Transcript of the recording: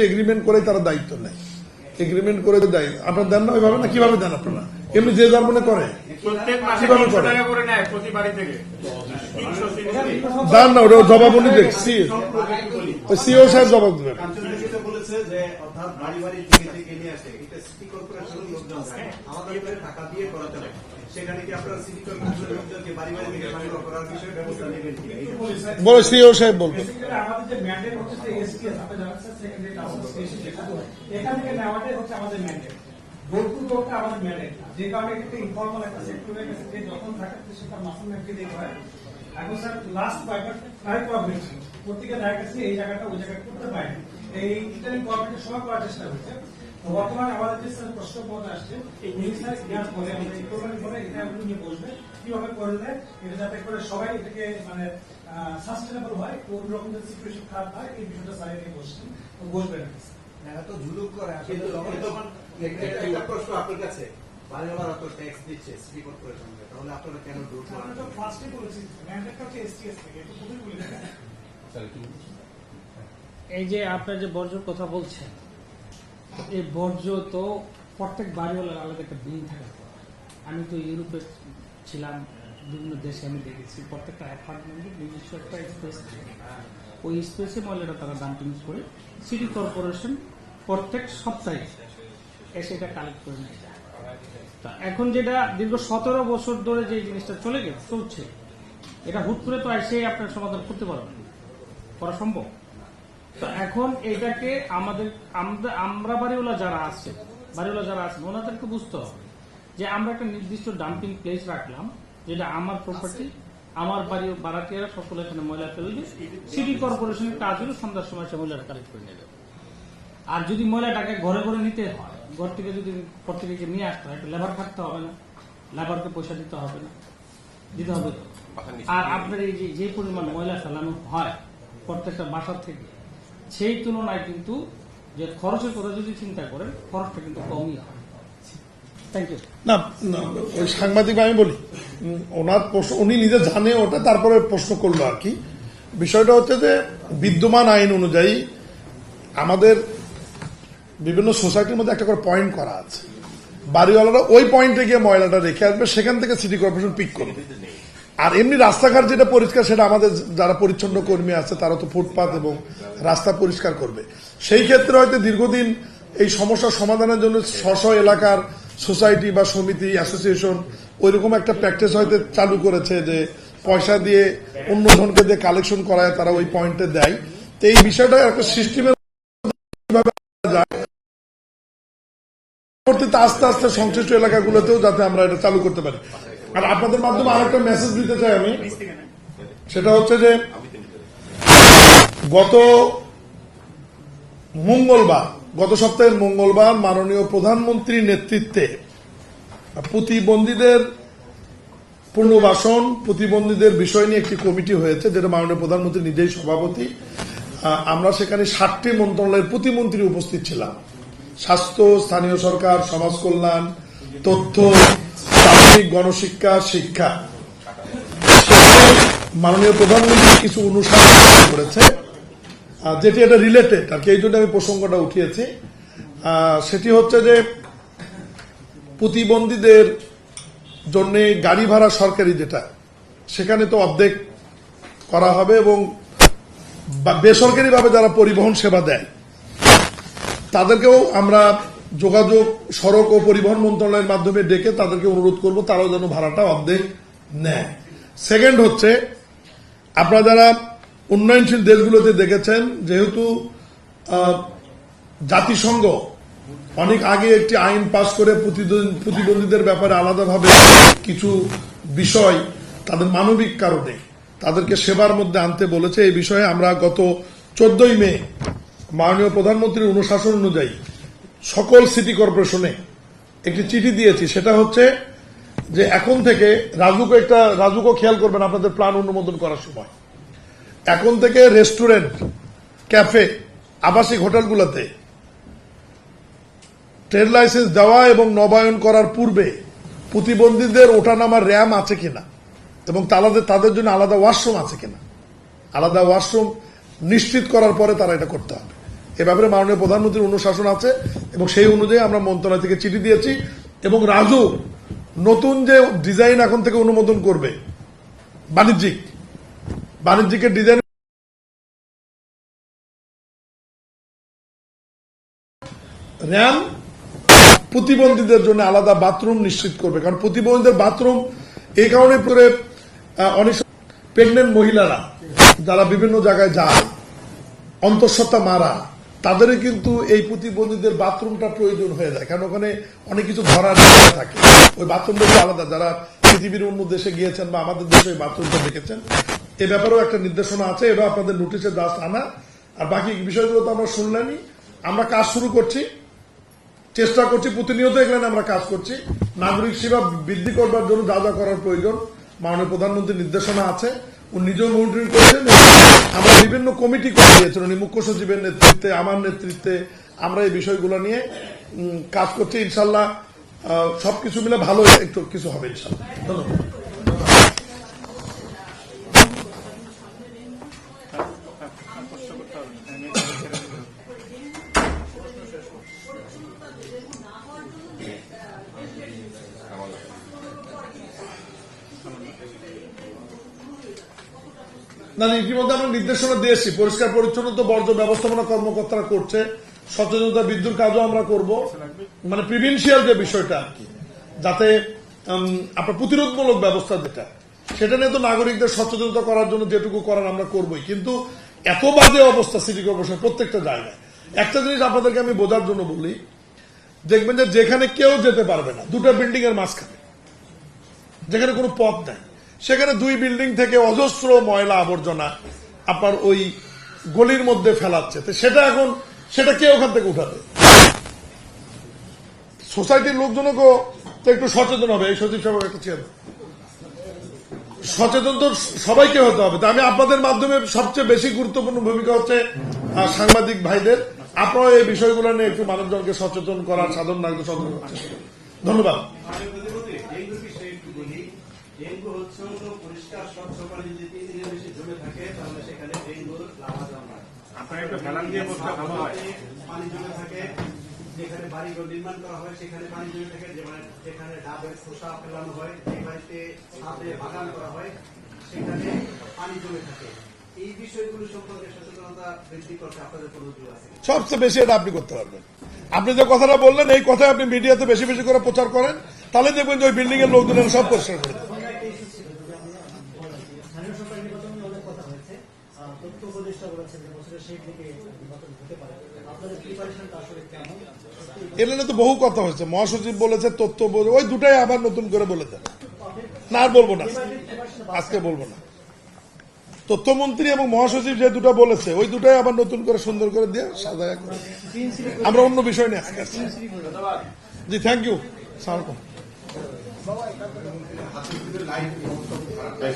Agreement করে তারা দায়িত্ব নেয়, এগ্রিমেন্ট করে দেয়। আপনারা দেন না ওইভাবে, না কিভাবে দেন আপনারা? এমনি যে যার মনে করে কিভাবে করে দেন না, ওটা জবাবনি দেখছি, ওই সিও সাহেব জবাব দেবেন। বলে সিও সাহেব বলবেন। এই জায়গাটা ওই জায়গায় করতে পারে, এই ইটালি গভর্নমেন্টের সময় করার চেষ্টা হচ্ছে। বর্তমানে আমাদের যে প্রশ্ন পদ আসছে, এই মিনিস্টার ইয়ার পরে আমরা এই প্রোগ্রাম করে এটা নিয়ে বসবে কিভাবে করলে এটা যাতে করে সবাই এটাকে মানে সাস্টেনেবল হয়, কোন রকম যদি সিচুয়েশন খারাপ হয় এই বিষয়টা স্যার নিয়ে বসবেন। এত জুলুম করে একটা প্রশ্ন আপনার কাছে, বাড়িওয়ালারা তো ট্যাক্স দিচ্ছে সিটি কর্পোরেশন, তাহলে আপনারা কেন দূর আমরা তো ফার্স্টে বলেছি ম্যান্ডেটটা হচ্ছে এসটিএস থেকে, একটু খুবই বলে দেন। এই যে আপনার যে বর্জ্যর কথা বলছেন, এই বর্জ্য তো প্রত্যেক বাড়িওয়ালার আলাদা একটা বিল থাকে। আমি তো ইউরোপে ছিলাম, বিভিন্ন দেশে আমি দেখেছি প্রত্যেকটা অ্যাপার্টমেন্টের নিজস্ব একটা স্পেস থাকে। ওই স্পেসে ময়লাটা তারা ডাম্পিং করে সিটি কর্পোরেশন প্রত্যেক সপ্তাহে এসে এটা কালেক্ট করে নেয়। তা এখন যেটা দীর্ঘ 17 বছর ধরে যে জিনিসটা চলছে, এটা হুট করে তো এসে আপনার সমাধান করতে পারবেন, করা সম্ভব। তো এখন এটাকে আমরা বাড়িওয়ালা যারা আছেন ওনাদেরকে বুঝতে হবে যে আমরা একটা নির্দিষ্ট ডাম্পিং প্লেস রাখলাম, যেটা আমার প্রপার্টি, আমার বাড়াটিয়ারা সকলে এখানে ময়লা ফেলে দিয়ে সিটি কর্পোরেশনের কাজ হলো সন্ধ্যার সময় সে ময়লাটা কালেক্ট করে নেবে। আর যদি ময়লাটাকে ঘরে ঘরে নিতে হয়, ঘর থেকে যদি প্রত্যেকে নিয়ে আসতে হয়, একটা লেবার খাটতে হবে না, লেবারকে পয়সা দিতে হবে না, দিতে হবে। আর আপনার এই যে পরিমাণ ময়লা ফেলানো হয় প্রত্যেকটা বাসার থেকে, সেই তুলনায় কিন্তু যে খরচের কথা যদি চিন্তা করেন, খরচটা কিন্তু কমই হয়। Thank you. না ওই সাংবাদিক আমি বলি, ওনার প্রশ্ন উনি নিজে জানে ওটা, তারপরে প্রশ্ন করলো আর কি। বিষয়টা হচ্ছে যে বিদ্যমান আইন অনুযায়ী আমাদের বিভিন্ন সোসাইটির মধ্যে একটা করে পয়েন্ট করা আছে, বাড়িওয়ালারা ওই পয়েন্টে গিয়ে ময়লাটা রেখে আসবে, সেখান থেকে সিটি কর্পোরেশন পিক করবে। আর এমনি রাস্তাঘাট যেটা পরিষ্কার, সেটা আমাদের যারা পরিচ্ছন্ন কর্মী আছে তারা তো ফুটপাত এবং রাস্তা পরিষ্কার করবে। সেই ক্ষেত্রে হয়তো দীর্ঘদিন এই সমস্যার সমাধানের জন্য স্ব এলাকার সোসাইটি বা সমিতি, অ্যাসোসিয়েশন ওইরকম একটা প্র্যাকটিস হয়তো চালু করেছে যে পয়সা দিয়ে অন্য জনকে দিয়ে কালেকশন করায়, তারা ওই পয়েন্টে দেয়। তো এই বিষয়টা একটা সিস্টেমের আস্তে আস্তে সংশ্লিষ্ট এলাকাগুলোতেও যাতে আমরা এটা চালু করতে পারি। আর আপনাদের মাধ্যমে আরেকটা মেসেজ দিতে চাই আমি, সেটা হচ্ছে যে গত সপ্তাহের মঙ্গলবার মাননীয় প্রধানমন্ত্রীর নেতৃত্বে প্রতিবন্ধীদের পুনর্বাসন, প্রতিবন্ধীদের বিষয় নিয়ে একটি কমিটি হয়েছে, যেটা মাননীয় প্রধানমন্ত্রী নিজেই সভাপতি। আমরা সেখানে 7টি মন্ত্রণালয়ের প্রতিমন্ত্রী উপস্থিত ছিলাম, স্বাস্থ্য, স্থানীয় সরকার, সমাজ কল্যাণ, তথ্য, প্রাথমিক গণশিক্ষা, শিক্ষা। মাননীয় প্রধানমন্ত্রী কিছু অনুসরণ করেছে, যেটি এটা রিলেটেড আর কি, এই জন্য আমি প্রসঙ্গটা উঠিয়েছি। সেটি হচ্ছে যে প্রতিবন্ধীদের জন্য গাড়ি ভাড়া সরকারি যেটা, সেখানে তো অর্ধেক করা হবে, এবং বেসরকারিভাবে যারা পরিবহন সেবা দেয় তাদেরকেও আমরা যোগাযোগ, সড়ক ও পরিবহন মন্ত্রণালয়ের মাধ্যমে ডেকে তাদেরকে অনুরোধ করব তারাও যেন ভাড়াটা অর্ধেক নেয়। সেকেন্ড হচ্ছে, আপনারা যারা উন্নয়নশীল দেশগুলোতে দেখেছেন, যেহেতু জাতিসংঘ অনেক আগে একটি আইন পাশ করে প্রতিবন্ধীদের ব্যাপারে আলাদাভাবে কিছু বিষয় তাদের মানবিক কারণে তাদেরকে সেবার মধ্যে আনতে বলেছে। এই বিষয়ে আমরা গত 14ই মে মাননীয় প্রধানমন্ত্রীর অনুশাসন অনুযায়ী সকল সিটি কর্পোরেশনে একটি চিঠি দিয়েছি। সেটা হচ্ছে যে এখন থেকে রাজুকও খেয়াল করবেন আপনাদের প্ল্যান অনুমোদন করার সময়, এখন থেকে রেস্টুরেন্ট, ক্যাফে, আবাসিক হোটেলগুলোতে ট্রেড লাইসেন্স দেওয়া এবং নবায়ন করার পূর্বে প্রতিবন্ধীদের ওঠানামার র্যাম আছে কিনা এবং তাদের জন্য আলাদা ওয়াশরুম আছে কিনা, আলাদা ওয়াশরুম নিশ্চিত করার পরে তারা এটা করতে হবে। এ ব্যাপারে মাননীয় প্রধানমন্ত্রীর অনুশাসন আছে এবং সেই অনুযায়ী আমরা মন্ত্রণালয় থেকে চিঠি দিয়েছি এবং রাজু নতুন যে ডিজাইন এখন থেকে অনুমোদন করবে বাণিজ্যিকের ডিজাইন র্যাম প্রতিবন্ধীদের জন্য আলাদা বাথরুম নিশ্চিত করবে, কারণ প্রতিবন্ধীদের বাথরুম এই কারণে করে অনেক প্রেগনেন্ট মহিলারা যারা বিভিন্ন জায়গায় যায় অন্তঃসত্ত্বা মারা তাদেরই কিন্তু এই প্রতিবন্ধীদের বাথরুমটা প্রয়োজন হয়ে যায়, কারণ ওখানে অনেক কিছু ধরার জায়গা থাকে। ওই বাথরুমটা একটু আলাদা, যারা পৃথিবীর অন্য দেশে গিয়েছেন বা আমাদের দেশে এই বাথরুমটা দেখেছেন, এ ব্যাপারেও একটা নির্দেশনা আছে। এটা আপনাদের নোটিশে জাস্ট আনা, আর বাকি বিষয়গুলো তো আমরা শুনলেনই। আমরা কাজ শুরু করছি, চেষ্টা করছি, প্রতিনিয়ত এখানে আমরা কাজ করছি। নাগরিক সেবা বৃদ্ধি করবার জন্য যা যা করার প্রয়োজন মাননীয় প্রধানমন্ত্রীর নির্দেশনা আছে, উনি নিজেও মনিটরিং করেছেন। আমরা বিভিন্ন কমিটি করে দিয়েছেন উনি, মুখ্য সচিবের নেতৃত্বে, আমার নেতৃত্বে আমরা এই বিষয়গুলো নিয়ে কাজ করছি। ইনশাল্লাহ সবকিছু মিলে ভালো একটু কিছু হবে ইনশাল্লাহ। ধন্যবাদ। না, ইতিমধ্যে আমরা নির্দেশনা দিয়েছি, পরিষ্কার পরিচ্ছন্নতা বর্জ্য ব্যবস্থাপনা কর্মকর্তারা করছে, সচেতনতা বৃদ্ধির কাজও আমরা করব, মানে প্রিভেনশিয়াল যে বিষয়টা আর কি, যাতে আপনার প্রতিরোধমূলক ব্যবস্থা যেটা সেটা নিয়ে তো নাগরিকদের সচেতনতা করার জন্য যেটুকু করার আমরা করবই। কিন্তু এত বাজে অবস্থা সিটি কর্পোরেশন প্রত্যেকটা জায়গায়। একটা জিনিস আপনাদেরকে আমি বোঝার জন্য বলি, দেখবেন যে যেখানে কেউ যেতে পারবে না, দুটো বিল্ডিং এর মাঝখানে যেখানে কোনো পথ নাই, সেখানে দুই বিল্ডিং থেকে অজস্র ময়লা আবর্জনা আপনার ওই গলির মধ্যে ফেলাচ্ছে। তো সেটা কে ওখান থেকে উঠাবে? সোসাইটির লোকজনকেও তো একটু সচেতন হবে। এই সচিব সাহেব একটা চেয়ার সচেতন তো সবাইকে হতে হবে। তা আমি আপনাদের মাধ্যমে সবচেয়ে বেশি গুরুত্বপূর্ণ ভূমিকা হচ্ছে সাংবাদিক ভাইদের, আপনারা এই বিষয়গুলো নিয়ে একটু মানুষজনকে সচেতন করার, সাধারণ নাগরিক সচেতন করার চেষ্টা করুন। ধন্যবাদ। ডেঙ্গু হচ্ছে পরিষ্কার স্বচ্ছ পানি যদি 3 দিনের বেশি জমে থাকে তাহলে সেখানে ডেঙ্গুর লাভা জন্মায়। পানি জমে থাকে, যেখানে বাড়িঘর নির্মাণ করা হয় সেখানে পানি জমে থাকে, যেখানে ডাবের খোসা ফেলানো হয়, যে বাড়িতে ছাদে বাগান করা হয় সেখানে পানি জমে থাকে। এই বিষয়গুলো সম্পর্কে সচেতনতা বৃদ্ধি করতে আপনাদের কোনো উদ্যোগ আছে? সবচেয়ে বেশি এটা আপনি করতে পারবেন। আপনি যে কথাটা বললেন এই কথা আপনি মিডিয়াতে বেশি বেশি করে প্রচার করেন, তাহলে দেখবেন যে ওই বিল্ডিং এর লোকজন সব পরিষ্কার করে দেবে। এখানে তো বহু কথা হয়েছে, মহাসচিব বলেছে, তথ্য ওই দুটাই আবার নতুন করে বলে দেন না, আর বলবো না, আজকে বলবো না। তথ্যমন্ত্রী এবং মহাসচিব যে দুটো বলেছে ওই দুটাই আবার নতুন করে সুন্দর করে দিয়ে সাজায় করে আমরা অন্য বিষয় নিয়ে আজকে আসছি। জি, থ্যাংক ইউ। সালাম। এই